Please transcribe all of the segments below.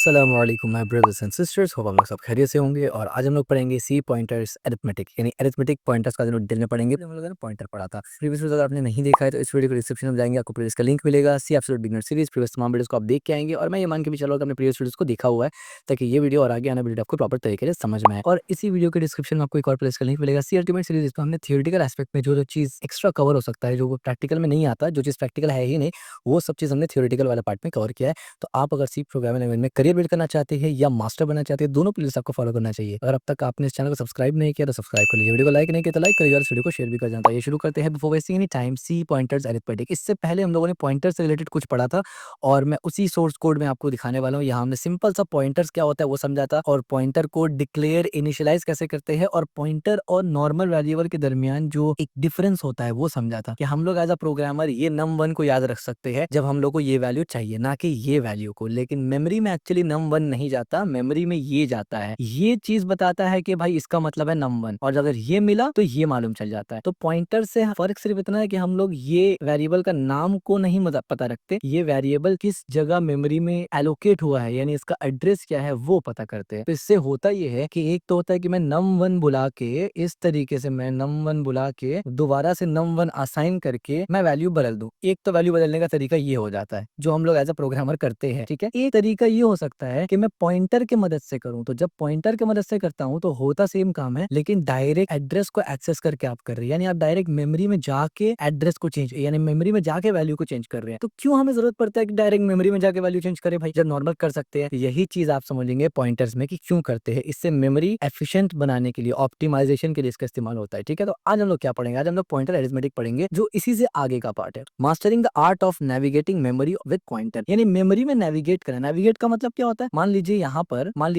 अस्सलामुअलैकुम my brothers and sisters, hope आप लोग सब खैरियत से होंगे। और आज हम लोग पढ़ेंगे सी पॉइंटर्स अरिथमेटिक यानी अरिथमेटिक पॉइंटर्स का जो डिटेल में पढ़ेंगे। हम लोगों ने पॉइंटर पढ़ा था प्रीवियस वीडियो। अगर आपने नहीं देखा है तो इस वीडियो को डिस्क्रिप्शन में जाएंगे, आपको प्रीवियस का लिंक मिलेगा। सी एब्सोल्यूट बिगिनर सीरीज प्रीवियस तमाम वीडियोस को आप देख के आएंगे। और मैं ये मान के भी चलो कि आपने प्रीवियस वीडियोस को देखा हुआ है, ताकि ये वीडियो और आगे आना वीडियो आपको प्रॉपर तरीके से समझ में आए। और इसी वीडियो के डिस्क्रिप्शन में आपको एक और प्लेलिस्ट का लिंक मिलेगा, सी अल्टीमेट सीरीज। इसमें हमने थियोरेटिकल एस्पेक्ट में जो चीज़ एक्स्ट्रा कवर हो सकता है, जो प्रैक्टिकल में नहीं आता, जो चीज़ प्रैक्टिकल है ही नहीं, वो सब चीज़ हमने थियोरेटिकल वाला पार्ट में कवर किया है। तो आप अगर सी प्रोग्रामिंग लैंग्वेज में करियर बिल्ड करना चाहते हैं या मास्टर बनना चाहते हैं, दोनों प्लेलिस्ट आपको फॉलो करना चाहिए। अगर अब तक आपने इस चैनल को सब्सक्राइब नहीं किया तो सब्सक्राइब कर लीजिए, वीडियो को लाइक नहीं किया तो लाइक करिए और इस वीडियो को शेयर भी कर जाता है। ये शुरू करते हैं बिफोर वेस्टिंग एनी टाइम, सी पॉइंटर्स अरिथमेटिक। इससे पहले हम लोगों ने पॉइंटर से रिलेटेड कुछ पढ़ा था और मैं उसी सोर्स कोड में आपको दिखाने वाला हूँ। यहाँ हमने सिंपल सा पॉइंटर्स क्या होता है वो समझा था, और पॉइंटर को डिक्लेयर इनिशियलाइज कैसे करते हैं, और पॉइंटर और नॉर्मल वेरिएबल के दरमियान जो एक डिफरेंस होता है वो समझा था कि हम लोग एज अ प्रोग्रामर ये num1 को याद रख सकते हैं जब हम लोग को ये वैल्यू चाहिए, ना कि ये वैल्यू को। लेकिन मेमोरी में एक्चुअली num1 नहीं जाता, मेमोरी में ये जाता है। ये चीज बताता है कि भाई इसका मतलब है num1, और अगर ये मिला तो ये मालूम चल जाता है। तो पॉइंटर से फर्क सिर्फ इतना है कि हम लोग ये वेरिएबल का नाम को नहीं पता रखते, ये वेरिएबल किस जगह मेमोरी में एलोकेट हुआ है, यानी इसका एड्रेस क्या है वो पता करते हैं। तो इससे होता ये है कि एक तो होता है कि मैं num1 बुला के, इस तरीके से मैं num1 बुला के दोबारा से num1 असाइन करके मैं वैल्यू बदल दूं। एक तो वैल्यू बदलने का तरीका ये हो जाता है जो हम लोग एज अ प्रोग्रामर करते हैं, ठीक है। एक तरीका ये हो सकता है कि मैं पॉइंटर की मदद से करूं। तो जब पॉइंटर की मदद से करता हूं तो होता सेम काम है, लेकिन डायरेक्ट एड्रेस को एक्सेस करके आप कर रहे हैं, यानी आप डायरेक्ट मेमोरी में जाके एड्रेस को चेंज, यानी मेमोरी में जाके वैल्यू को चेंज कर रहे हैं। तो क्यों हमें जरूरत पड़ता है कि डायरेक्ट मेमोरी में जाके वैल्यू चेंज करें भाई, जब नॉर्मल कर सकते हैं। यही चीज आप समझेंगे पॉइंटर्स में कि क्यों करते हैं। इससे मेमोरी एफिशिएंट बनाने के लिए, ऑप्टिमाइजेशन के लिए इसका इस्तेमाल होता है, ठीक है। तो आज हम लोग क्या पढ़ेंगे, आज हम लोग पॉइंटर अरिथमेटिक पढ़ेंगे, जो इसी से आगे का पार्ट है। Mastering the art of navigating memory with pointer, यानी मेमोरी में नेविगेट करना। नेविगेट का मतलब क्या होता है, मान लीजिए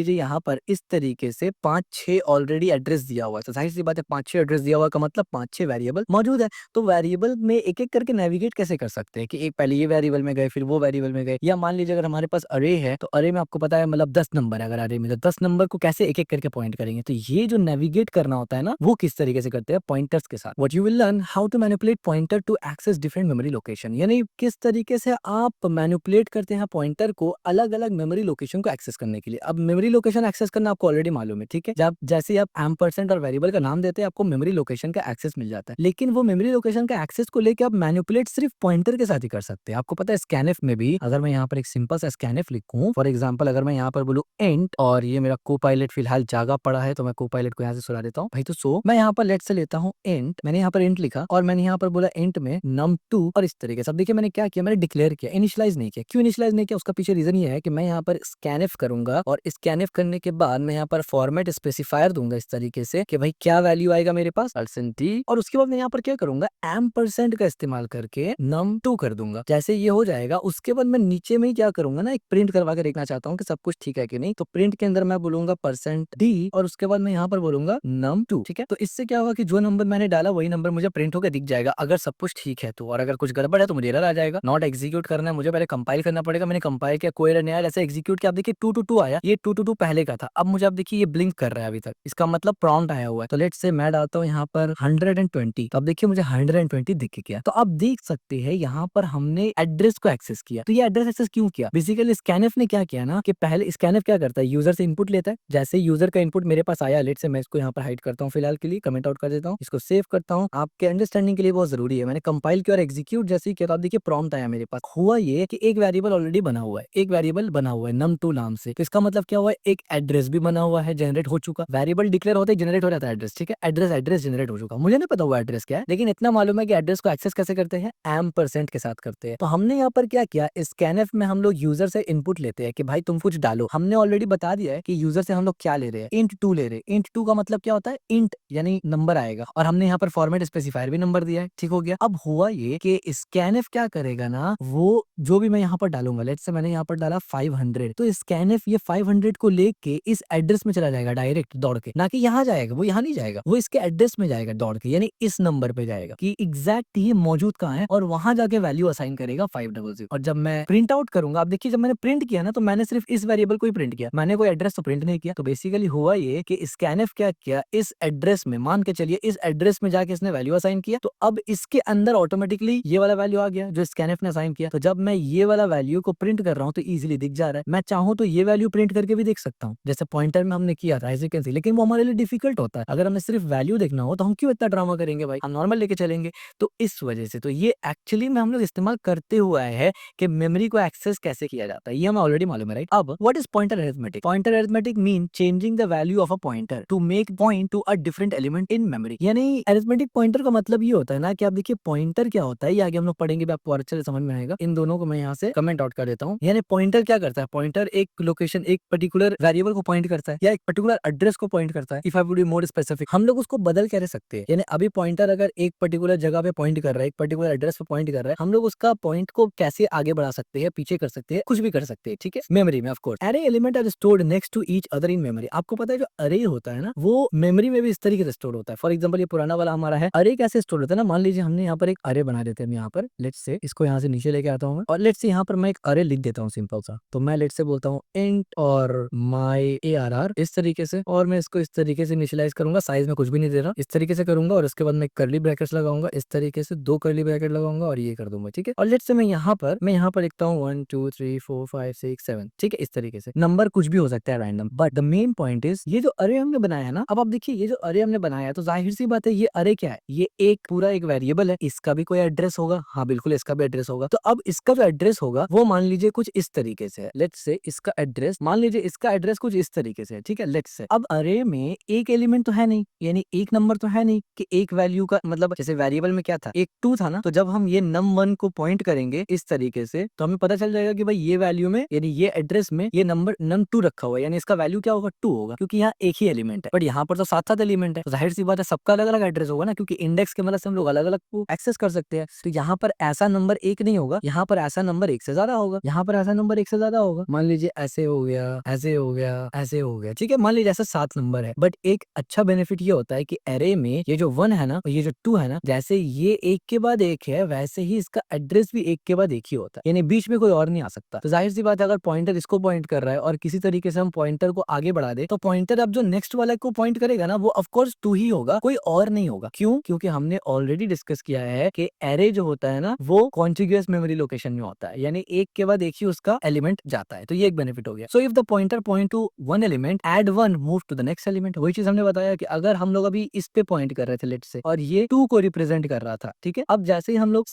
यहाँ पर इस तरीके से 5-6 ऑलरेडी एड्रेस दिया हुआ है। तो जाहिर सी बात है 5-6 एड्रेस दिया हुआ का मतलब 5-6 वेरिएबल मौजूद है। तो वेरिएबल में एक एक करके नेविगेट कैसे कर सकते हैं कि एक पहले ये वेरिएबल में गए, फिर वो वेरिएबल में गए। या मान लीजिए अगर हमारे पास अरे है, तो अरे में आपको पता है मतलब 10 नंबर है, अगर अरे में तो 10 नंबर को कैसे एक एक करके पॉइंट करेंगे। तो ये जो नेविगेट करना होता है ना, वो किस तरीके से करते हैं पॉइंटर्स के साथ। What you will learn how to manipulate pointer to access different memory location, यानी किस तरीके से आप मैनिपुलेट करते हैं पॉइंटर को अलग अलग मेमोरी लोकेशन को एक्सेस करने के लिए। अब मेमोरी लोकेशन एक्सेस करना आपको ऑलरेडी मालूम है, ठीक है। जब जैसे ही आप एम्परसेंड और वेरिएबल का नाम देते हैं, आपको मेमोरी लोकेशन का एक्सेस मिल जाता है। लेकिन वो मेमोरी लोकेशन का एक्सेस को लेकर आप मैनिपुलेट सिर्फ पॉइंटर के साथ ही कर सकते हैं। आपको पता है स्कैनफ में भी, अगर मैं यहाँ पर एक सिंपल सा स्कैनफ लिखूं, फॉर एग्जांपल अगर मैं यहाँ पर बोलूं इंट, और ये मेरा को पायलट फिलहाल जागा पड़ा है, तो मैं को पायलट को यहाँ से सुला देता हूँ भाई। तो सो मैं यहाँ पर लेट से लेता हूँ इंट, मैंने यहाँ पर इंट लिखा और मैंने यहाँ पर बोला इंट में num2, और इस तरीके से। अब देखिए मैंने क्या किया, मैंने डिक्लेयर किया, इनिशियलाइज नहीं किया। क्यों इनिशियलाइज नहीं किया, उसका पीछे रीजन ये है कि मैं यहाँ पर स्कैनफ करूंगा, और स्कैनफ करने के बाद मैं यहाँ पर फॉर्मेट स्पेसिफायर दूंगा इस तरीके से कि भाई क्या वैल्यू आएगा मेरे पास %t, और उसके बाद मैं यहाँ पर क्या करूंगा, एम्परसेंड का इस्तेमाल करके num2 कर दूंगा। जैसे ये हो जाएगा, उसके बाद मैं नीचे में ही क्या करूंगा ना, एक प्रिंट करवा के देखना चाहता हूँ कि सब कुछ ठीक है कि नहीं। तो प्रिंट के अंदर मैं बोलूंगा %d, और उसके बाद मैं यहाँ पर बोलूंगा num2, ठीक है। तो इससे क्या होगा कि जो नंबर मैंने डाला वही नंबर मुझे प्रिंट होकर दिख जाएगा, अगर सब कुछ ठीक है तो। और अगर कुछ गड़बड़ है तो मुझे एरर आ जाएगा। नॉट एग्जीक्यूट करना है मुझे, पहले कंपाइल करना पड़ेगा। मैंने कंपाइल किया, कोई एरर नहीं आया। जैसे एग्जीक्यूट किया, आप देखिए 2 to 2 आया, ये 2 to 2 पहले का था। अब मुझे आप देखिए ये ब्लिंक कर रहा है अभी तक, इसका मतलब प्रॉम्प्ट आया हुआ है। तो लेट्स से मैं डालता हूँ यहाँ पर 120, तो अब देखिए मुझे 120 दिख गया। तो आप देख सकते हैं यहाँ पर हमने एड्रेस को एक्सेस किया। तो ये एड्रेस एक्सेस क्यों किया, बेसिकली स्कैनफ ने क्या किया ना, कि पहले स्कैनफ क्या करता है, यूजर से इनपुट लेता है। जैसे यूजर का इनपुट मेरे पास आया, लेट से मैं इसको यहाँ पर हाइड करता हूँ फिलहाल के लिए, कमेंट आउट कर देता हूँ, इसको सेव करता हूँ, आपके अंडरस्टैंडिंग के लिए बहुत जरूरी है। मैंने कंपाइल किया और एग्जीक्यूट जैसे ही किया, तो आप देखिए प्रॉम्प्ट आया मेरे पास। हुआ ये कि एक वेरिएबल ऑलरेडी बना हुआ है, एक वेरिएबल बना हुआ है num2 नाम से। तो इसका मतलब क्या हुआ है, एक एड्रेस भी बना हुआ है, जनरेट हो चुका। वेरिएबल डिक्लेयर होते ही जनरेट हो जाता है एड्रेस, ठीक है। एड्रेस जनरेट हो चुका। मुझे नहीं पता हुआ एड्रेस क्या है, लेकिन इतना मालूम है कि एड्रेस को एक्सेस कैसे करते हैं, एम्परसेंड के साथ करते हैं। तो हमने यहाँ पर क्या किया, स्कैनफ में हम लोग यूजर से इनपुट लेते हैं कि भाई तुम कुछ डालो। हमने ऑलरेडी बता दिया है कि यूजर से हम लोग क्या ले रहे हैं, int2 ले रहे हैं। int2 का मतलब क्या होता है, इंट यानी नंबर आएगा, और हमने यहाँ पर फॉर्मेट स्पेसिफायर भी नंबर दिया है, ठीक हो गया। अब हुआ ये कि स्कैनफ क्या करेगा ना, वो जो भी मैं यहाँ पर डालूंगा, लेट्स से मैंने यहाँ पर डाला 500, तो स्कैनफ ये 500 को लेके इस एड्रेस में चला जाएगा डायरेक्ट दौड़ के, ना कि यहाँ जाएगा, वो यहाँ नहीं जाएगा, वो इसके एड्रेस में जाएगा दौड़ के, यानी इस नंबर पे जाएगा कि एग्जैक्ट ये मौजूद कहाँ है, और वहां जाके वैल्यू असाइन करेगा 500। और जब मैं प्रिंट आउट करूंगा, आप देखिए जब मैंने प्रिंट किया ना, तो मैंने सिर्फ इस वेरिएबल को ही प्रिंट किया, मैंने कोई एड्रेस तो प्रिंट नहीं किया। तो बेसिकली हुआ ये कि स्कैनफ क्या किया, इस एड्रेस में, मान के चलिए इस एड्रेस में जाके इसने वैल्यू असाइन किया, तो अब इसके अंदर ऑटोमेटिकली ये वाला वैल्यू आ गया जो स्कैनफ ने असाइन किया। तो जब मैं ये वाला वैल्यू को प्रिंट कर रहा हूँ तो इजीली दिख जा रहा है। मैं चाहूँ तो ये वैल्यू प्रिंट करके भी देख सकता हूँ, जैसे पॉइंटर में हमने किया था एज़ यू कैन सी, लेकिन वो हमारे लिए डिफिकल्ट होता है। अगर हमें सिर्फ वैल्यू देखना हो तो हम क्यों इतना ड्रामा करेंगे भाई, हम नॉर्मल लेके चलेंगे। तो इस वजह से तो ये एक्चुअली में हम लोग इस्तेमाल करते हुए आए हैं कि मेमोरी को एक्सेस कैसे किया जाता है, ये हमें ऑलरेडी मालूम है, राइट। अब what is pointer arithmetic? Pointer arithmetic mean changing the value of a pointer to make point to a different element in memory. यानी अरिथमेटिक पॉइंटर का मतलब ये होता है ना कि आप देखिए पॉइंटर क्या होता है, ये आगे हम लोग पढ़ेंगे, आपको और अच्छे से समझ में आएगा। इन दोनों को मैं यहाँ से कमेंट आउट कर देता हूँ। यानी पॉइंटर क्या करता है, पॉइंटर एक लोकेशन, एक पर्टिकुलर वेरिएबल को पॉइंट करता है या एक पर्टिकुलर एड्रेस को पॉइंट करता है। If I would be more specific, हम लोग उसको बदल कैसे सकते हैं। यानी अभी पॉइंटर अगर एक पर्टिकुलर जगह पे पॉइंट कर रहा है, एक पर्टिकुलर एड्रेस पे पॉइंट कर रहा है, हम लोग उसका पॉइंट को कैसे आगे बढ़ा सकते हैं, पीछे कर सकते हैं, कुछ भी कर सकते हैं, ठीक है, मेमोरी में। Of course array element are stored next to each other in memory. आपको पता है जो अरे होता है ना, वो मेमोरी में भी इस तरीके से स्टोर होता है। फॉर एग्जांपल ये पुराना वाला हमारा है, अरे कैसे स्टोर होता है ना, मान लीजिए हमने यहाँ पर एक अरे बना देते हैं, यहाँ पर लेट्स से इसको यहाँ से नीचे लेके आता हूँ और लेट्स से यहाँ पर मैं एक अरे लिख देता हूँ सिंपल सा। तो मैं लेट्स से बोलता हूँ इंट और माई ARR इस तरीके से, और मैं इसको इस तरीके से इनिशियलाइज करूंगा, साइज में कुछ भी नहीं दे रहा, इस तरीके से करूंगा, और उसके बाद मैं कर्ली ब्रैकेट्स लगाऊंगा, इस तरीके से 2 कर्ली ब्रैकेट लगाऊंगा और ये कर दूंगा, ठीक है। और लेट्स से मैं यहाँ पर लिखता हूँ 1 2 3 4 5 6 7, ठीक है, इस तरीके से नंबर कुछ भी हो सकता है random, but the main point is ये जो अरे हमने बनाया है ना, अब आप देखिए ये जो अरे हमने बनाया है तो जाहिर सी बात है ये अरे क्या है, ये एक पूरा एक वेरिएबल है, इसका भी कोई एड्रेस होगा, हाँ बिल्कुल इसका भी एड्रेस होगा। तो अब इसका जो एड्रेस होगा वो मान लीजिए कुछ इस तरीके से है, लेट्स से इसका एड्रेस, मान लीजिए इसका एड्रेस कुछ इस तरीके से है, ठीक है, लेट्स से। अब अरे में एक एलिमेंट तो है नहीं, यानी एक नंबर तो है नहीं कि एक वैल्यू का, मतलब जैसे वेरिएबल में क्या था, एक 2 था ना, तो जब हम ये num1 को पॉइंट करेंगे इस तरीके से तो हमें पता चल जाएगा कि भाई ये वैल्यू में, यानी ये एड्रेस में ये नंबर num2 रखा हुआ है, यानी इसका वैल्यू क्या होगा, 2 होगा, क्योंकि यहाँ एक ही एलिमेंट है। बट यहाँ पर तो 7-7 एलिमेंट है, तो जाहिर सी बात है सबका अलग अलग एड्रेस होगा ना, क्योंकि इंडेक्स के मदद से हम लोग अलग अलग को एक्सेस कर सकते हैं। तो यहाँ पर ऐसा नंबर एक नहीं होगा, यहाँ पर ऐसा नंबर एक से ज्यादा होगा, यहाँ पर ऐसा नंबर एक से ज्यादा होगा। मान लीजिए ऐसे हो गया, ऐसे हो गया, ऐसे हो गया, ठीक है, मान लीजिए ऐसा 7 नंबर है। बट एक अच्छा बेनिफिट ये होता है कि एरे में ये जो 1 है ना, ये जो 2 है ना, जैसे ये एक के बाद एक है, वैसे ही इसका एड्रेस भी एक के बाद एक ही होता है, यानी बीच में कोई और नहीं आ सकता। तो जाहिर सी बात है अगर पॉइंटर इसको पॉइंट कर रहा है और किसी तरीके से हम पॉइंटर को आगे बढ़ा दे, तो पॉइंटर अब जो नेक्स्ट वाला को पॉइंट करेगा ना, वो ऑफकोर्स 2 ही होगा, कोई और नहीं होगा। क्यों? क्योंकि हमने ऑलरेडी डिस्कस किया है कि एरे जो होता है ना, वो कॉन्टिग्यूअस मेमोरी लोकेशन में होता है, यानी एक के बाद एक ही उसका एलिमेंट जाता है। तो ये एक बेनिफिट हो गया। So if the pointer point to one element, add 1 move to the next element. वही चीज हमने बताया कि अगर हम लोग अभी इस पे पॉइंट कर रहे थे लेट से, और ये 2 को रिप्रेजेंट कर रहा था, ठीक है, अब जैसे ही हम लोग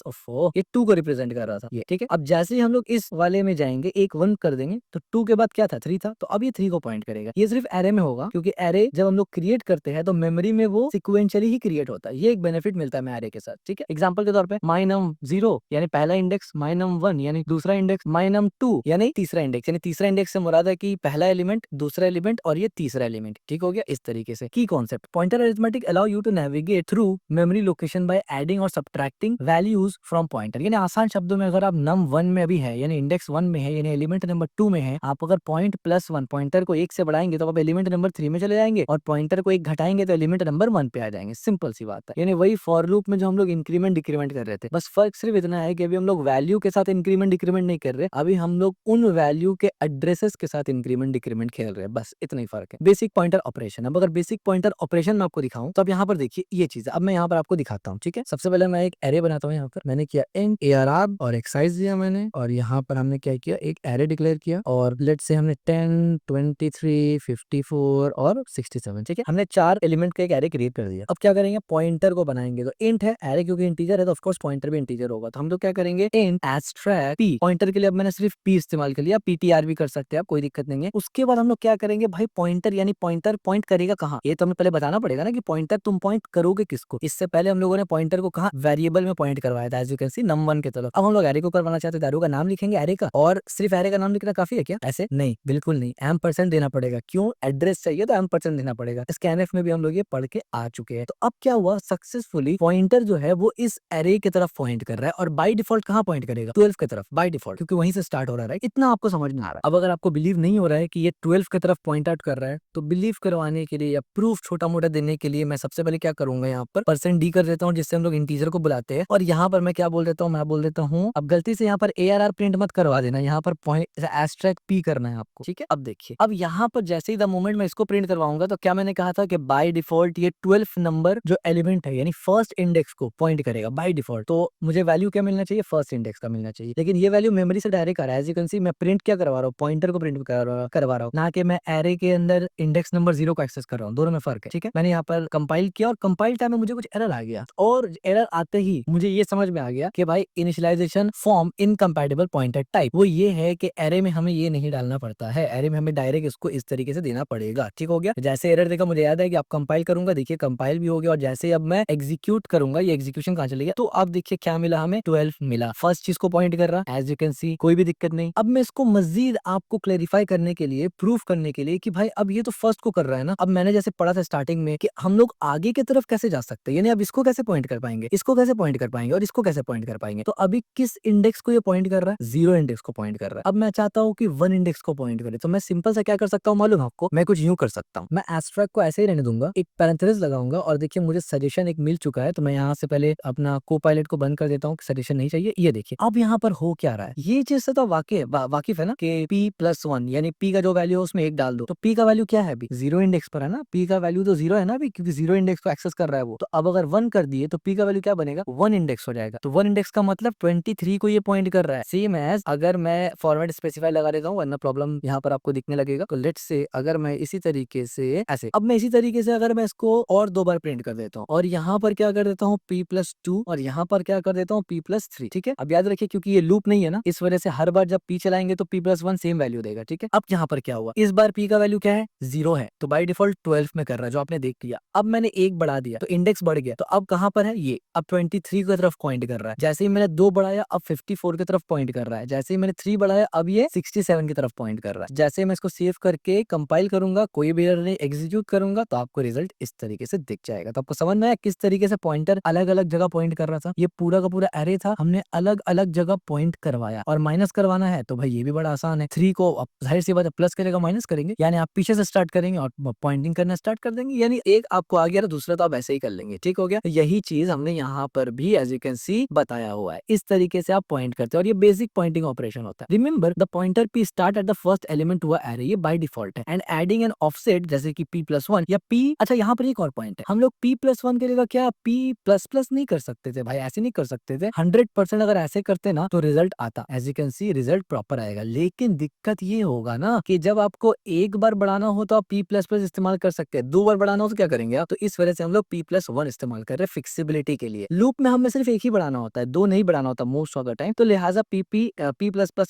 ये 2 को रिप्रेजेंट कर रहा था, ये ठीक है, अब जैसे ही हम लोग इस वाले में जाएंगे, एक 1 कर देंगे, तो 2 के बाद क्या था, 3 था, तो अब ये 3 को पॉइंट करेगा। ये सिर्फ एरे में होगा, क्योंकि एरे जब हम लोग क्रिएट करते हैं तो मेमोरी में वो सिक्वेंशियली ही क्रिएट होता है। ये एक बेनिफिट मिलता है एरे के साथ, ठीक है। एग्जांपल के तौर पे my_num0 यानी पहला इंडेक्स, my_num1 यानी दूसरा इंडेक्स, my_num2 यानी तीसरा इंडेक्स, यानी तीसरा इंडेक्स से मुराद है कि पहला एलिमेंट, दूसरा एलिमेंट और ये तीसरा एलिमेंट, ठीक हो गया। इस तरीके से की concept pointer arithmetic allow you to navigate through memory location by adding और सब्ट्रैक्टिंग वैल्यूज फ्रॉम पॉइंटर। यानी आसान शब्दों में अगर आप num1 में अभी है, यानी इंडेक्स 1 में है, यानी एलिमेंट नंबर 2 में है, आप अगर पॉइंट +1 पॉइंटर को 1 से बढ़ाएंगे तो आप एलिमेंट नंबर 3 में चले जाएंगे, और पॉइंटर को 1 घटाएंगे तो एलिमेंट नंबर 1 पे आ जाएंगे। सिंपल सी बात है। यानी वही फॉर लूप में जो हम लोग इंक्रीमेंट डिक्रीमेंट कर रहे थे, बस फर्क सिर्फ इतना है कि अभी हम लोग वैल्यू के साथ इंक्रीमेंट डिक्रीमेंट नहीं कर रहे, अभी हम लोग उन वैल्यू के एड्रेसेस के साथ इंक्रीमेंट डिक्रीमेंट खेल रहे हैं, बस इतना ही फर्क है। Basic pointer operation. अब अगर बेसिक पॉइंटर ऑपरेशन में आपको दिखाऊं तो अब यहाँ पर देखिए ये चीज, अब मैं यहाँ पर आपको दिखाता हूँ, ठीक है। सबसे पहले मैं एक एरे बनाता हूँ, यहाँ पर मैंने किया int ARR और एक साइज दिया मैंने, और यहाँ पर हमने क्या किया, एक एरे डिक्लेयर किया, और लेट्स से हमने 10 23 54 और 67, ठीक है, हमने 4 एलिमेंट का एक एरे क्रिएट कर दिया। अब क्या करेंगे, पॉइंटर को बनाएंगे, तो इंट है, एरे क्योंकि इंटीजर है तो ऑफ कोर्स पॉइंटर भी इंटीजर होगा, तो हम लोग क्या करेंगे, इंट एब्स्ट्रैक्ट p। पॉइंटर के लिए अब मैंने सिर्फ p इस्तेमाल कर लिया, ptr भी कर सकते हैं आप, कोई दिक्कत नहीं है। उसके बाद हम लोग क्या करेंगे भाई, पॉइंटर यानी पॉइंटर पॉइंट करेगा कहाँ, ये तो हमें पहले बताना पड़ेगा ना कि पॉइंटर तुम पॉइंट करोगे किसको। इससे पहले हम लोगों ने पॉइंटर को कहा वेरिएबल में पॉइंट करवाया था, as you can C num1 के तरफ। अब हम लोग एरे को करवाना चाहते हैं, एरे का नाम लिखेंगे एरे का, और सिर्फ एरे का नाम लिखना काफी है क्या, ऐसे नहीं, बिल्कुल नहीं, %% देना पड़ेगा। क्यों, एड्रेस चाहिए तो %% देना पड़ेगा। स्कैनफ में भी हम लोग ये पढ़ के आ चुके हैं। तो अब क्या हुआ, सक्सेसफुली पॉइंटर जो है वो इस एरे की तरफ पॉइंट कर रहा है, और बाय डिफॉल्ट कहाँ पॉइंट करेगा, 12 की तरफ बाय डिफॉल्ट, क्योंकि वहीं से स्टार्ट हो रहा है। इतना आपको समझ में आ रहा है। अब अगर आपको बिलीव नहीं हो रहा है कि ये 12 की तरफ पॉइंट आउट कर रहा है, तो बिलीव करवाने के लिए या प्रूफ छोटा मोटा देने के लिए मैं सबसे पहले क्या करूंगा, यहाँ पर %d कर देता हूँ, जिससे हम लोग इंटीजर को बुलाते हैं। और यहाँ पर मैं क्या बोल देता हूँ, मैं बोल देता हूँ, अब गलती से यहाँ पर ARR प्रिंट मत करवा देना, यहाँ पर पॉइंट एब्स्ट्रैक्ट p करना है आपको, ठीक है। अब देखिए, अब यहाँ पर जैसे ही द मोमेंट मैं इसको प्रिंट करवाऊंगा, तो क्या मैंने कहा था कि बाय डिफॉल्ट ये 12 नंबर जो एलिमेंट है, यानी फर्स्ट इंडेक्स को पॉइंट करेगा बाय डिफॉल्ट। तो मुझे वैल्यू क्या मिलना चाहिए, फर्स्ट इंडेक्स का मिलना चाहिए, लेकिन ये वैल्यू मेमोरी से डायरेक्ट आ रहा है। एज यू कैन सी मैं प्रिंट क्या करवा रहा हूँ, पॉइंटर को प्रिंट करवा रहा हूँ, ना कि मैं एरे के अंदर इंडेक्स नंबर 0 को एक्सेस कर रहा हूँ। दोनों में फर्क है, ठीक है। मैंने यहाँ पर कंपाइल किया और कंपाइल टाइम में मुझे कुछ एरर आ गया, और एरर आते ही मुझे ये समझ में आ गया कि भाई initialization form incompatible pointer type. वो ये है कि एरे में हमें ये नहीं डालना पड़ता है, एरे में हमें डायरेक्ट इसको इस तरीके से देना पड़ेगा, ठीक हो गया। जैसे एरर देखा, मुझे याद है कि आप कंपाइल करूंगा, देखिए कंपाइल भी हो गया, और जैसे अब मैं एग्जीक्यूट करूंगा, ये एग्जीक्यूशन कहाँ चले गया, तो अब देखिए क्या मिला हमें, 12 मिला। फर्स्ट चीज को पॉइंट कर रहा, एज यू कैन सी, कोई भी दिक्कत नहीं। अब मैं इसको मजीद आपको क्लेरिफाई करने के लिए, प्रूफ करने के लिए कि भाई अब ये तो फर्स्ट को कर रहा है ना, अब मैंने जैसे पढ़ा था स्टार्टिंग में कि हम लोग आगे की तरफ कैसे जा सकते हैं, यानी अब इसको कैसे पॉइंट कर पाएंगे, इसको कैसे पॉइंट कर पाएंगे, और इसको कैसे पॉइंट कर पाएंगे। तो अभी किस इंडेक्स को ये पॉइंट कर रहा है, 0 इंडेक्स को पॉइंट कर रहा है। अब मैं चाहता हूँ कि 1 इंडेक्स को पॉइंट करे, तो मैं सिंपल सा क्या कर सकता हूँ मालूम है आपको, मैं कुछ यूं कर सकता हूँ, मैं एब्स्ट्रैक्ट को ऐसे ही रहने दूंगा, एक पैरेंथेसिस लगाऊंगा, और देखिए मुझे सजेशन एक मिल चुका है, तो मैं यहाँ से पहले अपना कोपायलट को बंद कर देता हूँ, सजेशन नहीं चाहिए। ये देखिए अब यहाँ पर हो क्या रहा है, ये चीज से तो वाकिफ है ना कि p+1 यानी p का जो वैल्यू है उसमें 1 डाल दो, तो p का वैल्यू क्या है अभी, 0 इंडेक्स पर है ना, p का वैल्यू तो 0 है ना अभी, क्योंकि 0 इंडेक्स को एक्सेस कर रहा है वो। तो अब अगर 1 कर दिए तो p का वैल्यू क्या बनेगा, 1 इंडेक्स हो जाएगा। तो 1 इंडेक्स का मतलब 23 को ये पॉइंट कर रहा है। सेम एज अगर मैं फॉर्मेट स्पेसिफाई लगा देता हूँ, वरना प्रॉब्लम यहाँ पर आपको दिखने लगेगा। तो लेट्स से अगर मैं इसी तरीके से ऐसे, अब मैं इसी तरीके से अगर मैं इसको और 2 बार प्रिंट कर देता हूँ, और यहाँ पर क्या कर देता हूँ p+2, और यहाँ पर क्या कर देता हूँ p+3, ठीक है। अब याद रखिए क्योंकि ये लूप नहीं है ना, इस वजह से हर बार जब p चलाएंगे तो p+1 सेम वैल्यू देगा, ठीक है। अब यहाँ पर क्या हुआ, इस बार p का वैल्यू क्या है, 0 है, तो बाय डिफॉल्ट 12 में कर रहा है, जो आपने देख लिया। अब मैंने 1 बढ़ा दिया तो इंडेक्स बढ़ गया, तो अब कहाँ पर है ये, अब 23 की तरफ पॉइंट कर रहा है। जैसे ही मैंने 2 बढ़ाया अब 54 की तरफ पॉइंट कर रहा है। जैसे ही मैंने 3 बढ़ाया अब ये 67 की तरफ पॉइंट कर रहा है। जैसे मैं इसको सेव करके कंपाइल करूंगा, कोई भी एरर नहीं, एग्जीक्यूट करूंगा, तो आपको रिजल्ट इस तरीके से दिख जाएगा। तो आपको समझ में आया किस तरीके से पॉइंटर अलग अलग जगह पॉइंट कर रहा था। ये पूरा का पूरा एरे था, हमने अलग अलग जगह पॉइंट करवाया। और माइनस करवाना है तो भाई ये भी बड़ा आसान है, 3 को अब जाहिर सी बात है प्लस करेगा माइनस करेंगे, यानी आप पीछे से स्टार्ट करेंगे और पॉइंटिंग करना स्टार्ट कर देंगे, यानी एक आपको आ गया तो दूसरा तो आप ऐसे ही कर लेंगे, ठीक हो गया। तो यही चीज हमने यहाँ पर भी एज यू कैन सी बताया हुआ है, इस तरीके से आप पॉइंट करते हैं, और ये बेसिक पॉइंटिंग ऑपरेशन होता है। Remember the pointer p start at the first element हुआ एरे, ये बाय डिफॉल्ट है, एंड एडिंग एन ऑफसेट जैसे कि p+1 या p। अच्छा यहाँ पर एक और पॉइंट है, हम लोग p+1 के लिए क्या p++ नहीं कर सकते थे भाई, ऐसे नहीं कर सकते थे। 100% अगर ऐसे करते ना तो रिजल्ट आता, as you can see result proper आएगा। लेकिन दिक्कत ये होगा ना कि जब आपको एक बार बढ़ाना हो तो आप p++ इस्तेमाल कर सकते हैं, 2 बार बढ़ाना हो तो क्या करेंगे आप, तो इस वजह से हम लोग p+1 इस्तेमाल कर रहे हैं फिक्सिबिलिटी के लिए। लूप में हमें सिर्फ एक ही बढ़ाना होता है, 2 नहीं बढ़ाना होता मोस्ट ऑफ द टाइम, तो लिहाजा p++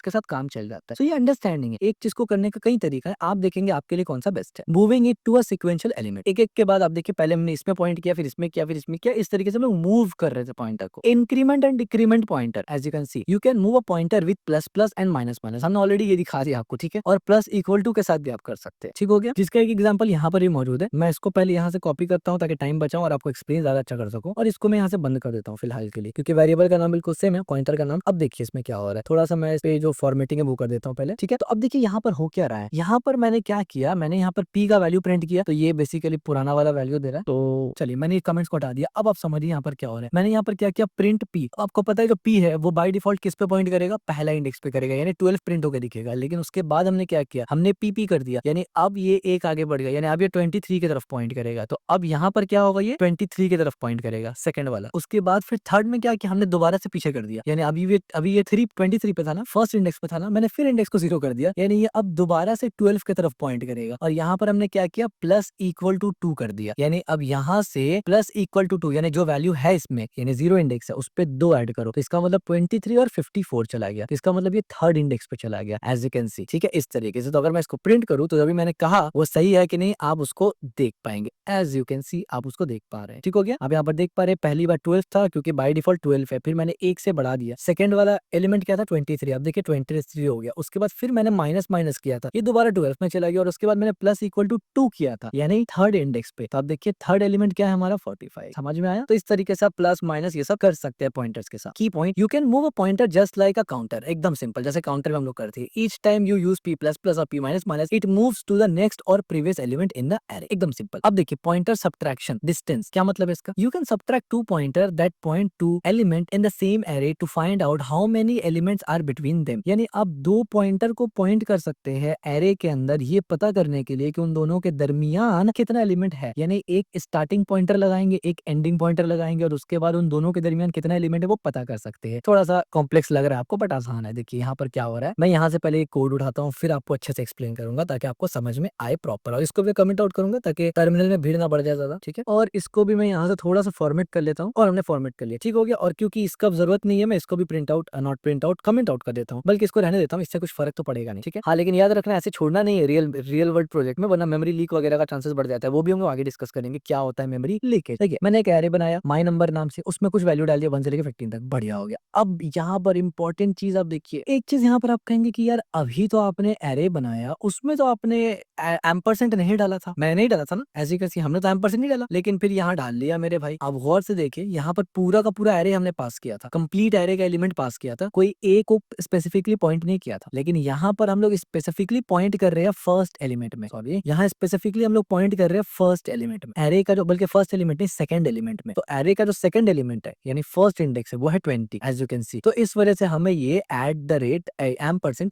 के साथ काम चल जाता है। तो ये अंडरस्टैंडिंग है, एक चीज को करने का कई तरीका है, आप देखेंगे आपके लिए कौन सा बेस्ट है। Moving it to a sequential element, एक एक के बाद आप देखिए, पहले हमने इसमें पॉइंट किया, फिर इसमें किया, फिर इसमें किया, इस तरीके से हम लोग मूव कर रहे थे पॉइंटर को। Increment and decrement pointer, as you can see you can move a pointer with plus plus and minus minus, हमने ऑलरेडी ये दिखा दिया आपको, ठीक है। और प्लस इक्वल टू के साथ भी आप कर सकते हैं, ठीक हो गया। जिसका एक एग्जांपल यहाँ पर भी मौजूद है, मैं इसको पहले यहाँ से कॉपी करता हूँ ताकि टाइम बचाऊं और आपको एक्सप्लेन ज्यादा अच्छा कर सकूं, और इसको मैं यहाँ से बंद कर देता हूँ फिलहाल के लिए, क्योंकि वेरिएबल का नाम बिल्कुल सेम है, पॉइंटर का नाम। अब देखिए इसमें क्या हो रहा है, थोड़ा सा मैं इस पे जो फॉर्मेटिंग है वो कर देता हूँ पहले, ठीक है। तो अब देखिए यहाँ पर हो क्या रहा है, यहाँ पर मैंने क्या किया, मैंने यहाँ पर p का वैल्यू प्रिंट किया, तो ये बेसिकली पुराना वाला वैल्यू दे रहा है। तो चलिए मैंने कमेंट्स को हटा दिया, अब आप समझिए यहाँ पर क्या हो रहा है। मैंने यहाँ पर क्या किया, प्रिंट p, आपको पता है जो p है वो बाय डिफॉल्ट किस पे पॉइंट करेगा, पहला इंडेक्स पे करेगा, यानी 12 प्रिंट होकर दिखेगा। लेकिन उसके बाद हमने क्या किया, हमने pp कर दिया, यानी अब ये एक आगे बढ़ गया, यानी अब ये 23 की तरफ पॉइंट करेगा। तो अब यहाँ पर क्या होगा, ये 23 की तरफ पॉइंट करेगा सेकंड वाला। उसके बाद फिर थर्ड में क्या किया, हमने दोबारा से पीछे कर दिया, यानी अभी ये 23 पे था ना, फर्स्ट इंडेक्स पे था ना, मैंने फिर इंडेक्स को 0 कर दिया, यानी ये अब दोबारा से 12 की तरफ पॉइंट करेगा। और यहाँ पर हमने क्या किया, प्लस इक्वल टू 2 कर दिया, यानी अब यहाँ से प्लस इक्वल टू 2, यानी जो वैल्यू है इसमें, यानी 0 इंडेक्स है, उस पे 2 ऐड करो, तो इसका मतलब 23 और 54 चला गया, तो इसका मतलब ये थर्ड इंडेक्स पे चला गया, एज यू कैन सी, ठीक है। इस तरीके से तो अगर मैं इसको प्रिंट करूं तो अभी मैंने कहा वो सही है कि नहीं, आप उसको देख पाएंगे, एज यू कैन सी आप उसको देख पा रहे हैं, ठीक हो गया। अब यहाँ पर देख पा रहे हैं, पहली बार 12 था क्योंकि बाय डिफॉल्ट 12 है, फिर मैंने 1 से बढ़ा दिया, सेकंड वाला एलिमेंट क्या था 23, अब देखिए 23 हो गया। उसके बाद फिर मैंने माइनस माइनस किया था, ये दोबारा 12 में चला गया, और उसके बाद मैंने प्लस इक्वल टू 2 किया था, यानी थर्ड इंडेक्स पे। तो अब देखिए थर्ड एलिमेंट क्या है हमारा 45, समझ में आया। तो इस तरीके से आप प्लस माइनस ये सब कर सकते हैं पॉइंटर्स के साथ। Key point, you can move a pointer just like a counter, एकदम सिंपल, जैसे काउंटर में हम लोग करते हैं। Each time you use p++ और p-, it moves to the next और previous element in the array, एकदम सिंपल। अब देखिए पॉइंटर सब्ट्रैक्शन डिस्टेंस, क्या मतलब है इसका, you can subtract 2 pointer that point to element in the same array to find out how many elements are between them, यानी आप 2 पॉइंटर को पॉइंट कर सकते हैं एरे के अंदर, ये पता करने के लिए कि उन दोनों के दरमियान कितना एलिमेंट है, यानी एक स्टार्टिंग पॉइंटर लगाएंगे, एक एंडिंग पॉइंटर लगाएंगे, और उसके बाद उन दोनों के दरमियान कितना एलिमेंट है वो पता कर सकते हैं। थोड़ा सा कॉम्प्लेक्स लग रहा है आपको, बट आसान है। देखिए यहाँ पर क्या हो रहा है, मैं यहाँ से पहले एक कोड उठाता हूँ, फिर आपको अच्छे से एक्सप्लेन करूंगा ताकि आपको समझ में आए प्रॉपर, और इसको भी कमेंट आउट करूंगा ताकि टर्मिनल में भीड़ ना बढ़ जाए ज्यादा, ठीक है। और इसको भी मैं यहाँ से थोड़ा सा फॉर्मेट कर लेता हूँ, और हमने फॉर्मेट कर लिया, ठीक हो गया। और क्योंकि इसका अब जरूरत नहीं है, मैं इसको भी print out not print out comment out कर देता हूँ, बल्कि इसको रहने देता हूँ, इससे कुछ फर्क तो पड़ेगा नहीं, ठीक है। हाँ, लेकिन याद रखना ऐसे छोड़ना नहीं है रियल वर्ल्ड प्रोजेक्ट में, वरना मेमोरी लीक वगैरह का चांसेस बढ़ जाता है। वो भी हम लोग आगे डिस्कस करेंगे क्या होता है मेमोरी लीकेज। देखिए, मैंने एक एरे बनाया माई नंबर नाम से, उसमें कुछ वैल्यू डाल दिया 1 से लेकर 15 तक, बढ़िया हो गया। अब यहाँ पर इंपॉर्टेंट चीज आप देखिए, एक चीज यहाँ पर आप कहेंगे कि यार अभी तो आपने एरे बनाया, उसमें तो आपने एम्परसेंट नहीं डाला था। मैं नहीं डाला था ना, ऐसी कैसी, हमने तो एम्परसेंट नहीं डाला, लेकिन फिर यहाँ डाल लिया मेरे भाई। अब गौर से देखिए, यहाँ पर पूरा का पूरा एरे हमने पास किया था, कंप्लीट एरे का एलिमेंट पास किया था, कोई ए को स्पेसिफिकली पॉइंट नहीं किया था। लेकिन यहाँ पर हम लोग स्पेसिफिकली पॉइंट कर रहे हैं फर्स्ट एलिमेंट में, सॉरी यहाँ स्पेसिफिकली हम लोग पॉइंट कर रहे हैं फर्स्ट एलिमेंट में, एरे का जो, बल्कि फर्स्ट एलिमेंट नहीं सेकंड एलिमेंट में। तो एरे का जो सेकंड एलिमेंट है यानी फर्स्ट इंडेक्स है वो है 20 एज यू कैन सी। तो इस वजह से हमें ये एट द रेट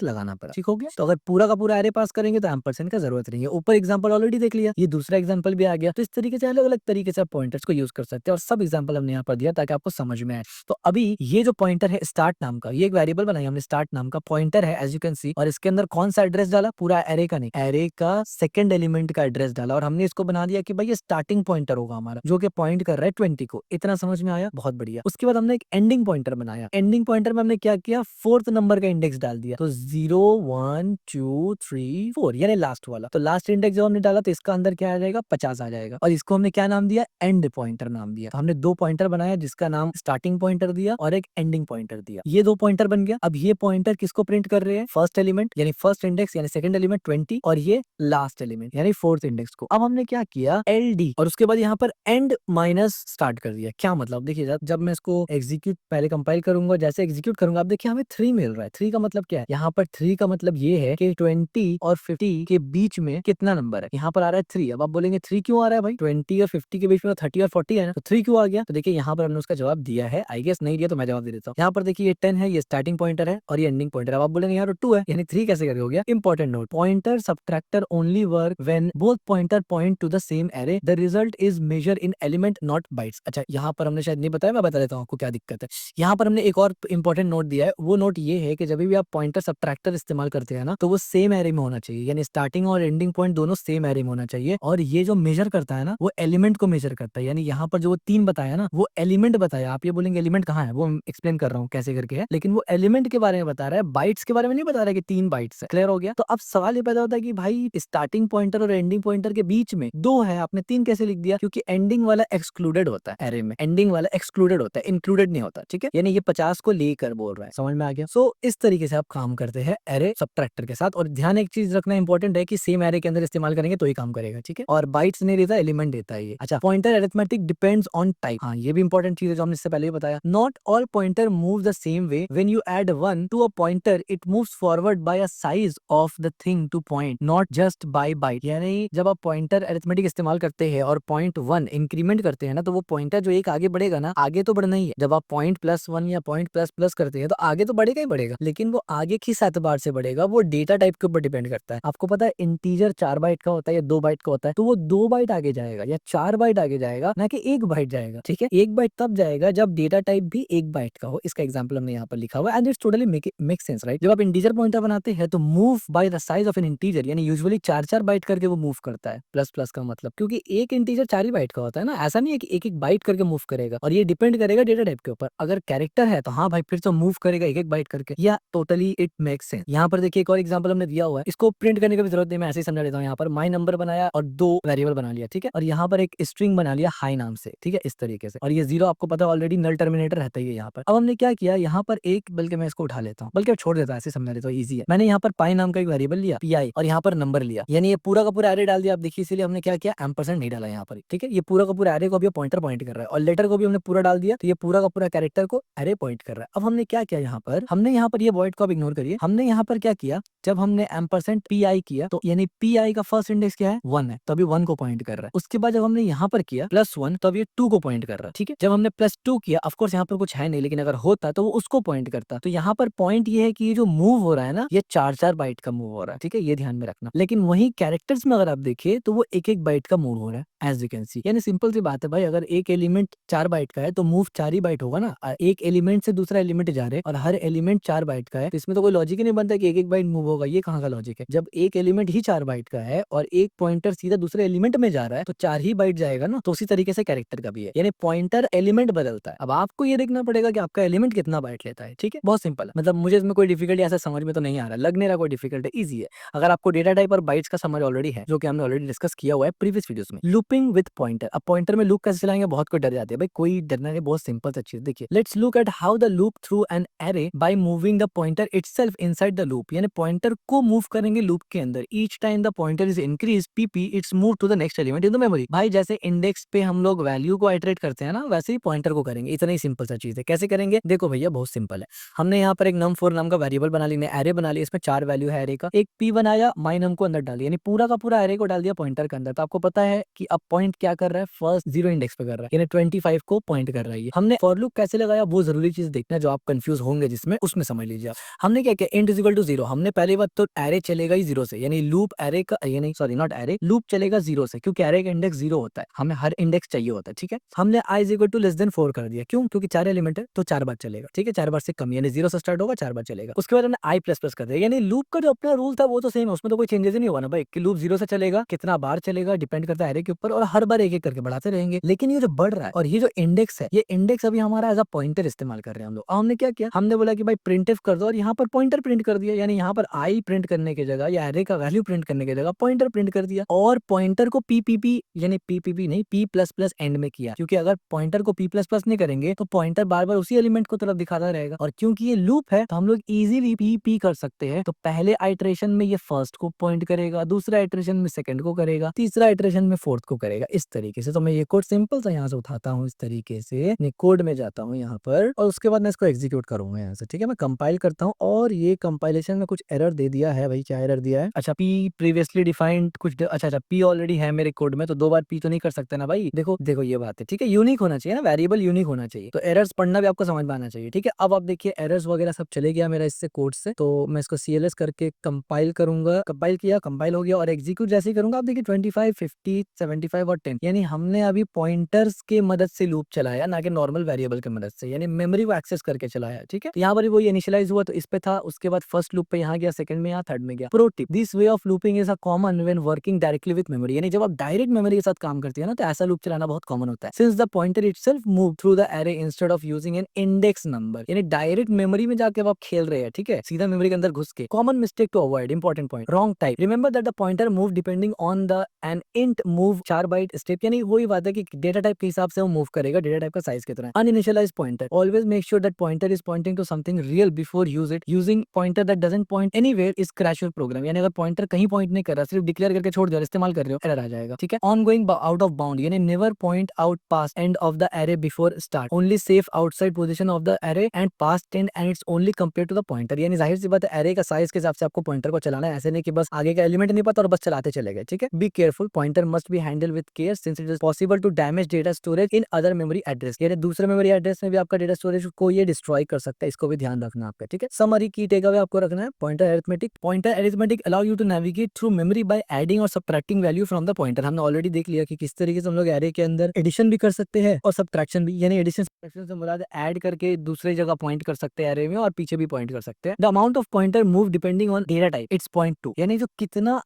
लगाना पड़ा, ठीक हो गया। तो अगर पूरा का पूरा एरे पास करेंगे तो एम्परसेंट का जरूरत नहीं है। ऊपर एग्जांपल ऑलरेडी देख लिया, ये दूसरा एग्जांपल भी आ गया। तो इस तरीके से अलग अलग तरीके से पॉइंटर्स को यूज कर सकते हैं, और सब एग्जांपल हमने यहाँ पर दिया ताकि आपको समझ में आए। तो अभी ये जो पॉइंटर है स्टार्ट नाम का, ये एक वेरिएबल बनाई हमने स्टार्ट नाम का, पॉइंटर है एज यू कैन सी, और इसके अंदर कौन सा एड्रेस डाला, पूरा एरे का नहीं, एरे का सेकंड एलिमेंट का एड्रेस डाला, और हमने इसको बना दिया कि भाई ये स्टार्टिंग पॉइंटर होगा हमारा, जो कि पॉइंट कर रहा है 20 को। इतना समझ में आया, बहुत बढ़िया। उसके बाद हमने एक एंडिंग पॉइंटर बनाया, एंडिंग पॉइंटर में हमने क्या किया, फोर्थ नंबर का इंडेक्स डाल दिया। तो 0 1 2 3 4 यानी लास्ट वाला। तो लास्ट इंडेक्स जब हमने डाला तो इसका अंदर क्या आ जाएगा, 50 आ जाएगा। और इसको हमने क्या नाम दिया, एंड पॉइंटर नाम दिया। तो हमने दो पॉइंटर बनाया, जिसका नाम स्टार्टिंग पॉइंटर दिया और एक एंडिंग पॉइंटर दिया। ये दो पॉइंटर बन गया। अब ये पॉइंटर किसको प्रिंट कर रहे हैं, फर्स्ट एलिमेंट यानी फर्स्ट इंडेक्स यानी सेकंड एलिमेंट 20, और ये लास्ट एलिमेंट यानी फोर्थ इंडेक्स को। अब हमने क्या किया, LD, और उसके बाद यहाँ पर एंड माइनस स्टार्ट कर दिया। क्या मतलब, देखिए जब मैं इसको एग्जीक्यूट पहले कंपाइल करूंगा, जैसे एग्जीक्यूट करूंगा, आप देखिए हमें 3 मिल रहा है। 3 का मतलब क्या है, यहाँ पर 3 का मतलब ये है कि 20 और 50 के बीच में कितना नंबर है, यहाँ पर आ रहा है 3। अब आप बोलेंगे 3 क्यों आ रहा है भाई, 20 और 50 के बीच में 30 और 40 है ना, तो 3 क्यों आ गया। तो देखिए यहाँ पर हमने उसका जवाब दिया है, आई गेस नहीं दिया तो मैं जवाब दे देता हूँ। यहाँ पर देखिए ये 10 है, ये स्टार्टिंग पॉइंटर है, और ये एंडिंग पॉइंटर। अब आप बोलेंगे यार 2 है, यानी 3 कैसे करके हो गया। Important note, pointer subtractor only work when both pointer point to the same array, the result is measure in element not bytes. अच्छा, यहाँ पर हमने शायद नहीं बताया, मैं बता देता हूँ आपको क्या दिक्कत है। यहाँ पर हमने एक और इंपॉर्टेंट नोट दिया है, वो नोट ये है कि जब भी आप पॉइंटर सबट्रैक्टर इस्तेमाल करते हैं ना, तो वो सेम एरे में होना चाहिए, यानी स्टार्टिंग और एंडिंग पॉइंट दोनों सेम एरे में होना चाहिए। और ये जो मेजर करता है ना, वो एलिमेंट को मेजर करता है, यानी यहाँ पर जो वो 3 बताया ना, वो एलिमेंट बताया। आप ये बोलेंगे एलिमेंट कहाँ है, वो एक्सप्लेन कर रहा हूँ कैसे करके है, लेकिन वो एलिमेंट के बारे में बता रहा है, बाइट्स के बारे में नहीं बता रहा है कि 3 बाइट्स है। क्लियर हो गया। तो अब सवाल ये पैदा होता है कि भाई स्टार्टिंग पॉइंटर और एंडिंग पॉइंटर के बीच में 2 है, आपने 3 कैसे लिख दिया, क्योंकि एंडिंग वाला एक्सक्लूडेड होता है एरे में, एंडिंग वाला एक्सक्लूडेड होता है, इंक्लूडेड नहीं होता, ठीक है। यानी ये 50 को लेकर बोल रहा है, समझ में आ गया। सो इस तरीके से आप काम करते हैं एरे सबट्रैक्टर के साथ। और ध्यान एक चीज रखना इंपॉर्टेंट है कि सेम एरे के अंदर इस्तेमाल करेंगे तो ही काम करेगा, ठीक है। और बाइट्स नहीं देता, एलिमेंट देता है ये। अच्छा, pointer arithmetic depends on type, हाँ ये भी इंपॉर्टेंट चीज है जो हमने इससे पहले ही बताया। Not all pointer move the same way, when you add 1 to a pointer it moves forward by a size of the thing to point, not just by byte. यानी जब आप पॉइंटर अरिथमेटिक इस्तेमाल करते हैं और पॉइंट 1 इंक्रीमेंट करते हैं ना, तो वो पॉइंटर जो एक आगे बढ़ेगा ना, आगे तो बढ़ना ही है। जब आप पॉइंट +1 या पॉइंट प्लस प्लस करते हैं तो आगे तो बढ़ेगा ही बढ़ेगा, लेकिन वो आगे किस एतबार से बढ़ेगा, वो डेटा टाइप के ऊपर डिपेंड करता है। आपको पता है इंटीजर 4 बाइट का होता है या 2 बाइट का होता है, तो वो 2 बाइट आगे जाएगा या 4 बाइट आगे जाएगा, ना कि 1 बाइट जाएगा, ठीक है। 1 बाइट तब जाएगा जब डेटा टाइप भी 1 बाइट का हो। इसका एग्जांपल हमने यहाँ पर लिखा हुआ है, and it's totally make sense, right. जब आप इंटीजर पॉइंटर बनाते हैं तो move by the size of N integer, यानी यूजुअली 4-4 बाइट करके वो मूव करता है। प्लस प्लस का मतलब, क्योंकि एक इंटीजर 4 ही बाइट का होता है ना, ऐसा नहीं है कि एक एक बाइट करके मूव करेगा। और ये डिपेंड करेगा डेटा टाइप के ऊपर। अगर कैरेक्टर है तो हाँ भाई फिर तो मूव करेगा एक एक बाइट करके, या टोटली इट मेक्स सेंस। यहाँ पर देखिए एक और एग्जांपल हमने दिया हुआ है, इसको प्रिंट करने की भी जरूरत नहीं, मैं ऐसे ही समझा देता हूँ। यहाँ पर माई नंबर बनाया और 2 वेरिएबल बना लिया, ठीक है। और यहाँ पर एक स्ट्रिंग बना लिया हाई नाम से, ठीक है, इस तरीके से। और ये 0 आपको पता है ऑलरेडी नल टर्मिनेटर रहता ही है यहाँ पर। अब हमने क्या किया, यहाँ पर एक, बल्कि मैं इसको उठा लेता हूँ, बल्कि छोड़ देता हूँ, ऐसे समझा देता हूँ, ईजी है। मैंने यहाँ पर पाई नाम का एक वेरिएबल लिया, PI, और यहाँ पर नंबर लिया, यानी ये पूरा का पूरा एरे डाल दिया। आप देखिए इसीलिए हमने क्या किया, एम्परसेंड नहीं डाला यहाँ पर, ठीक है। ये पूरा का पूरा एरे को अभी पॉइंटर पॉइंट कर रहा है, और लेटर को भी हमने पूरा डाल दिया, तो ये पूरा का पूरा कैरेक्टर को एरे पॉइंट कर रहा है। अब हमने क्या किया, यहाँ पर हमने यहाँ पर ये वॉइड को आप इग्नोर करिए, हमने यहाँ पर क्या किया, जब हमने एम्परसेंड PI किया तो यानी PI का फर्स्ट इंडेक्स क्या है, 1 है, तो अभी 1 को पॉइंट कर रहा है। उसके बाद जब हमने यहाँ पर किया +1 तो अब ये 2 को पॉइंट कर रहा है, ठीक है। जब हमने +2 किया, ऑफ कोर्स यहाँ पर कुछ है नहीं, लेकिन अगर होता तो वो उसको पॉइंट करता। तो यहाँ पर पॉइंट ये है कि ये जो मूव हो रहा है ना, ये 4-4 बाइट का मूव हो रहा है, ठीक है, ये ध्यान में रखना। लेकिन वही कैरेक्टर्स में अगर आप देखिए तो वो एक एक बाइट का मूव हो रहा है, एज यू कैन सी। यानी सिंपल सी बात है भाई, अगर एक एलिमेंट 4 बाइट का है तो मूव 4 ही बाइट होगा ना। एक एलिमेंट से दूसरा एलिमेंट जा रहे और हर एलिमेंट 4 बाइट का है, तो इसमें तो तो कोई लॉजिक ही नहीं बनता कि एक एक बाइट मूव होगा, ये कहाँ का लॉजिक है। जब एक एलिमेंट ही 4 बाइट का है और एक पॉइंटर सीधा दूसरे एलिमेंट में जा रहा है तो 4 ही बाइट जाएगा ना। तो उसी तरीके से कैरेक्टर का भी है, यानी पॉइंटर एलिमेंट बदलता है। अब आपको ये देखना पड़ेगा कि आपका एलिमेंट कितना बाइट लेता है, ठीक है। बहुत सिंपल है, मतलब मुझे इसमें कोई डिफिकल्टी ऐसा समझ में तो नहीं आ रहा, लग नहीं रहा कोई डिफिकल्ट है, ईजी है। अगर आपको डेटा टाइप और बाइट्स का समझ ऑलरेडी है, जो कि हमने ऑलरेडी डिस्कस किया हुआ है प्रीवियस वीडियोस में। लूपिंग विद पॉइंटर, अब पॉइंटर में लूप कैसे चलाएंगे, बहुत कोई डर जाते हैं भाई, कोई डरना नहीं, बहुत सिंपल सा चीज। देखिए, let's look at how the loop through an array by moving the pointer itself inside the loop, यानी पॉइंटर को मूव करेंगे लूप के अंदर। Each time the pointer is increase P P it's move to the next element in the memory. भाई जैसे index पे हम लोग वैल्यू को आइटरेट करते हैं ना, वैसे ही पॉइंटर को करेंगे। इतना ही सिंपल सा चीज है। कैसे करेंगे, देखो भैया बहुत सिंपल है। हमने यहाँ पर एक num4 नाम का वेरिएबल बना लिया, एरे बना लिया, इसमें 4 वैल्यू है एरे का। एक p बनाया, माइनम को अंदर डाल दिया, यानी पूरा का पूरा एरे को डाल दिया पॉइंटर के अंदर। तो आपको पता है कि अब पॉइंट क्या कर रहा है, फर्स्ट 0 इंडेक्स पे कर रहा है, यानी 25 को पॉइंट कर रहा है। हमने फॉर लूप कैसे लगाया, वो जरूरी चीज देखना है, जो आप कंफ्यूज होंगे जिसमें, उसमें समझ लीजिए। हमने क्या किया, इंट इज इक्वल टू 0। हमने पहली बात तो एरे चलेगा ही 0 से, यानी लूप एरे का, यानी सॉरी नॉट एरे, लूप चलेगा 0 से, क्योंकि एरे का इंडेक्स 0 होता है, हमें हर इंडेक्स चाहिए होता है, ठीक है। हमने i is equal to less than 4 कर दिया, क्यों, क्योंकि 4 एलिमेंट है तो 4 बार चलेगा, ठीक है। 4 बार से कम, यानी 0 से स्टार्ट होगा, 4 बार चलेगा। उसके बाद हमने i प्लस प्लस कर दिया, यानी लूप का जो अपना रूल था वो तो सेम है, उसमें तो कोई चेंजेस ही नहीं हुआ ना भाई, कि लूप 0 से चलेगा, कितना बार चलेगा डिपेंड करता है एरे के ऊपर, और हर बार एक एक करके बढ़ाते रहेंगे। लेकिन ये जो बढ़ रहा है और ये जो इंडेक्स है, ये इंडेक्स अभी हमारा एज अ पॉइंटर इस्तेमाल कर रहे हैं हम लोग। हमने क्या किया, हमने बोला कि भाई प्रिंट कर दो, और यहाँ पर पॉइंटर प्रिंट कर दिया, यानी यहाँ पर i प्रिंट करने की जगह या एरे का वैल्यू प्रिंट करने की जगह पॉइंटर प्रिंट कर दिया, और पॉइंटर को पीपीपी यानी पीपीपी नहीं p प्लस प्लस एंड में किया, क्योंकि अगर पॉइंटर को p प्लस प्लस नहीं करेंगे तो पॉइंटर बार बार उसी एलिमेंट को तरफ दिखाता रहेगा। और क्योंकि ये लूप है तो हम लोग इजीली पी कर सकते हैं। तो पहले आइटरेशन में ये फर्स्ट को पॉइंट करेगा, दूसरा आइटरेशन में सेकंड को करेगा, तीसरा आइटरेशन में फोर्थ को करेगा, इस तरीके से। तो मैं ये कोड सिंपल सा यहाँ से उठाता हूँ, इस तरीके से कोड में जाता हूँ यहाँ पर, और उसके बाद मैं इसको एग्जीक्यूट करूंगा यहाँ से, ठीक है। मैं कंपाइल करता हूँ, और ये कंपाइलेशन में कुछ एरर दे दिया है भाई। क्या एरर दिया है, अच्छा p प्रीवियसली डिफाइंड कुछ, अच्छा p ऑलरेडी है मेरे कोड में, तो 2 बार p तो नहीं कर सकते ना भाई। देखो देखो ये बात है, ठीक है। यूनिक होना चाहिए ना, वेरिएबल यूनिक होना चाहिए, तो एरर्स पढ़ना भी आपको समझ में आना चाहिए, ठीक है। अब आप देखिए एरर्स वगैरह सब चले गया मेरा इससे कोड से, तो मैं इसको CLS करके कंपाइल करूंगा। कंपाइल किया, कंपाइल हो गया, और एग्जीक्यूट जैसे ही करूंगा, आप देखिए 25, 50, 75 और 10, यानी हमने अभी पॉइंटर्स के मदद से लूप चलाया, ना कि नॉर्मल वेरिएबल की मदद से, यानी मेमोरी को एक्सेस करके चलाया, ठीक है। तो यहाँ पर वो इनिशियलाइज हुआ तो इस पे था, उसके बाद फर्स्ट लूप पे यहाँ गया, सेकंड में यहाँ, थर्ड में गया। Pro tip, this way of looping is a common when working directly with memory, यानी जब आप डायरेक्ट मेमोरी के साथ काम करते हैं ना, तो ऐसा लूप चलाना बहुत कॉमन होता है। Since the pointer itself move through the array instead of using an index number, यानी डायरेक्ट मेमोरी में जाके आप खेल रहे हैं, ठीक है, सीधा मेमोरी के अंदर घुस के। Common mistake to avoid, important point, wrong type, remember that the pointer move depending on the an int move 4 byte step, यानी वही बात है कि डेटा टाइप के हिसाब से वो मूव करेगा, डेटा टाइप का साइज कितना है। Uninitialized pointer, always make sure that pointer is pointing to something real before use it. Using pointer that doesn't point anywhere is crash your program, यानी अगर पॉइंटर कहीं पॉइंट नहीं कर रहा, सिर्फ डिक्लेयर करके छोड़ दिया, इस्तेमाल कर रहे हो, एरर आ जाएगा, ठीक है। On going out of bound, यानी never point out past end of the array before start, only safe outside position of the array end past end it's only compare to the pointer, यानी जाहिर सी बात है array का size के हिसाब से आपको पॉइंटर को चलाना है, ऐसे नहीं कि बस आगे का एलिमेंट नहीं पता और बस चलाते चले गए, ठीक है। Be careful, pointer must be handle with care since it is possible to damage data storage in other memory address, यानी दूसरे मेमोरी एड्रेस में भी आपका डेटा स्टोरेज को ये डिस्ट्रॉय कर सकता है, इसको भी ध्यान रखना आपका, ठीक है। समरी की टेक अवे आपको रखना है, pointer arithmetic allow you to navigate through memory by adding और subtracting value from the pointer. हमने ऑलरेडी देख लिया कि किस तरीके से हम लोग एरे के अंदर एडिशन भी कर सकते हैं और सबट्रैक्शन भी, यानी एडिशन सबट्रैक्शन से मुराद ऐड करके दूसरी जगह पॉइंट कर सकते हैं एरे में, और पीछे भी पॉइंट कर सकते हैं। The amount of pointer move depending on data type it's point two, यानी जो कितना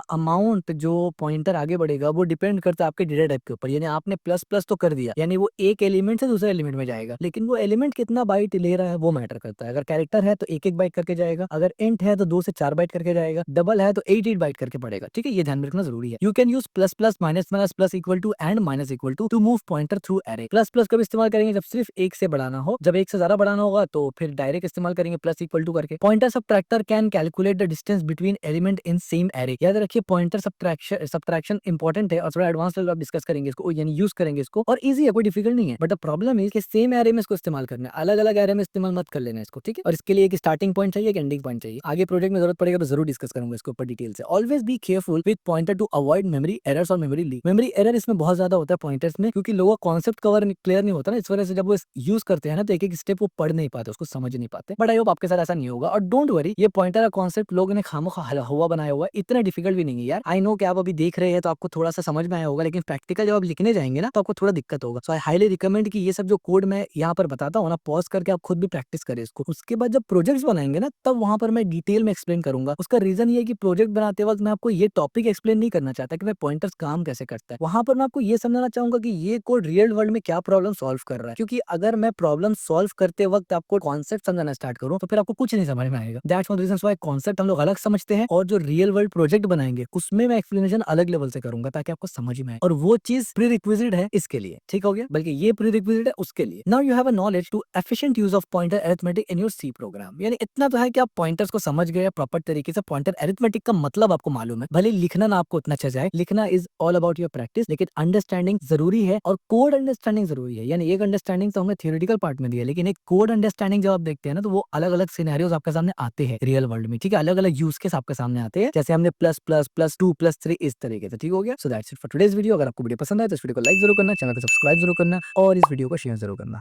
अमाउंट जो पॉइंटर आगे बढ़ेगा वो डिपेंड करता है आपके डेटा टाइप के ऊपर। यानी आपने प्लस प्लस तो कर दिया, यानी वो एक एलिमेंट से दूसरे एलिमेंट में जाएगा, लेकिन वो एलिमेंट कितना बाइट ले रहा है वो मैटर करता है। अगर कैरेक्टर है तो एक एक बाइट करके जाएगा, अगर इंट है तो 2 से 4 बाइट करके जाएगा, डबल है तो 8 बाइट करके पड़ेगा, ठीक है। ये ध्यान में रखना जरूरी है। You can use plus plus minus minus plus equal to and minus equal to move pointer through array. Plus plus कब इस्तेमाल करेंगे, जब सिर्फ एक से बढ़ाना हो, जब एक से ज्यादा बढ़ाना होगा तो फिर डायरेक्ट इस्तेमाल करेंगे प्लस इक्वल टू करके। Pointer subtractor can calculate the distance between element in same array. याद रखिए पॉइंटर सबट्रैक्शन इंपॉर्टेंट है, और थोड़ा एडवांस लेवल आप डिस्कस करेंगे इसको, यानी यूज करेंगे इसको, और इजी है, कोई डिफिकल्ट नहीं है। बट द प्रॉब्लम इज कि सेम एरे में इसको इस्तेमाल करना है, अलग अलग एरे में इस्तेमाल मत कर लेना इसको, ठीक है। और इसके लिए एक स्टार्टिंग पॉइंट चाहिए, एक एंडिंग पॉइंट चाहिए। आगे प्रोजेक्ट में जरूरत पड़ेगा तो जरूर डिस्कस करूंगा इसके ऊपर डिटेल से। Always be careful with pointer to avoid memory errors और मेमोरी लीक। मेमोरी एरर इसमें बहुत ज्यादा होता है पॉइंटर्स में, क्योंकि लोगों का कॉन्सेप्ट क्लियर नहीं होता ना, इस वजह से जब वो यूज करते हैं ना तो एक एक स्टेप वो पढ़ नहीं पाते, उसको समझ नहीं पाते। बट आई होप आपके साथ ऐसा नहीं होगा, और डोंट वरी, ये पॉइंटर का कॉन्सेप्ट लोगों ने खामोखा हुआ बनाया हुआ है, इतना डिफिकल्ट भी नहीं है यार। आई नो कि आप अभी देख रहे हैं तो आपको थोड़ा सा समझ में आया होगा, लेकिन प्रैक्टिकल जब आप लिखने जाएंगे ना तो आपको थोड़ा दिक्कत होगा। सो आई हाईली रिकमेंड कि ये सब जो कोड मैं यहाँ पर बताता हूँ ना, पॉज करके आप खुद भी प्रैक्टिस करें इसको। उसके बाद जब प्रोजेक्ट्स बनाएंगे ना, तब वहां पर मैं डिटेल में एक्सप्लेन करूंगा। उसका रीजन ये है कि प्रोजेक्ट बनाते वक्त मैं आपको ये टॉपिक एक्सप्लेन नहीं करना चाहता कि मैं पॉइंटर्स काम कैसे करता है। वहां पर मैं आपको ये समझाना चाहूंगा कि ये कोड रियल वर्ल्ड में क्या प्रॉब्लम सॉल्व कर रहा है, क्योंकि अगर मैं प्रॉब्लम सॉल्व करते वक्त आपको कॉन्सेप्ट समझाना स्टार्ट करूं तो फिर आपको कुछ नहीं समझ में आएगा। That's one reason why concept हम लोग अलग समझते हैं और जो रियल वर्ल्ड प्रोजेक्ट बनाएंगे उसमें मैं एक्सप्लेनेशन अलग लेवल से करूंगा ताकि आपको समझ में आए, और वो चीज प्री रिक्विजिट है इसके लिए, ठीक हो गया, बल्कि ये प्री रिक्विजिट है उसके लिए। Now you have a knowledge to efficient use of pointer arithmetic in your C program. यानी इतना तो है कि आप पॉइंटर्स को समझ गए प्रॉपर तरीके से, पॉइंटर अरिथमेटिक का मतलब आपको मालूम है। भले लिखना ना आपको उतना अच्छा जाए, लिखना is all about your practice, लेकिन अंडरस्टैंडिंग जरूरी है और कोड अंडरस्टैंडिंग जरूरी है। यानी एक अंडरस्टैंडिंग तो हमें थियोरेटिकल पार्ट में दिया, लेकिन एक कोड अंडरस्टैंडिंग जब आप देखते हैं ना, तो वो अलग अलग सिनेरियोज आपके सामने आते हैं रियल वर्ल्ड में, ठीक है, अलग अलग यूज केस आपके सामने आते हैं, जैसे हमने plus plus plus two plus three इस तरीके से, ठीक हो गया। So that's it for today's video. अगर आपको वीडियो पसंद आए तो इस वीडियो को लाइक जरूर करना, चैनल को सब्सक्राइब जरूर करना और इस वीडियो को शेयर जरूर करना।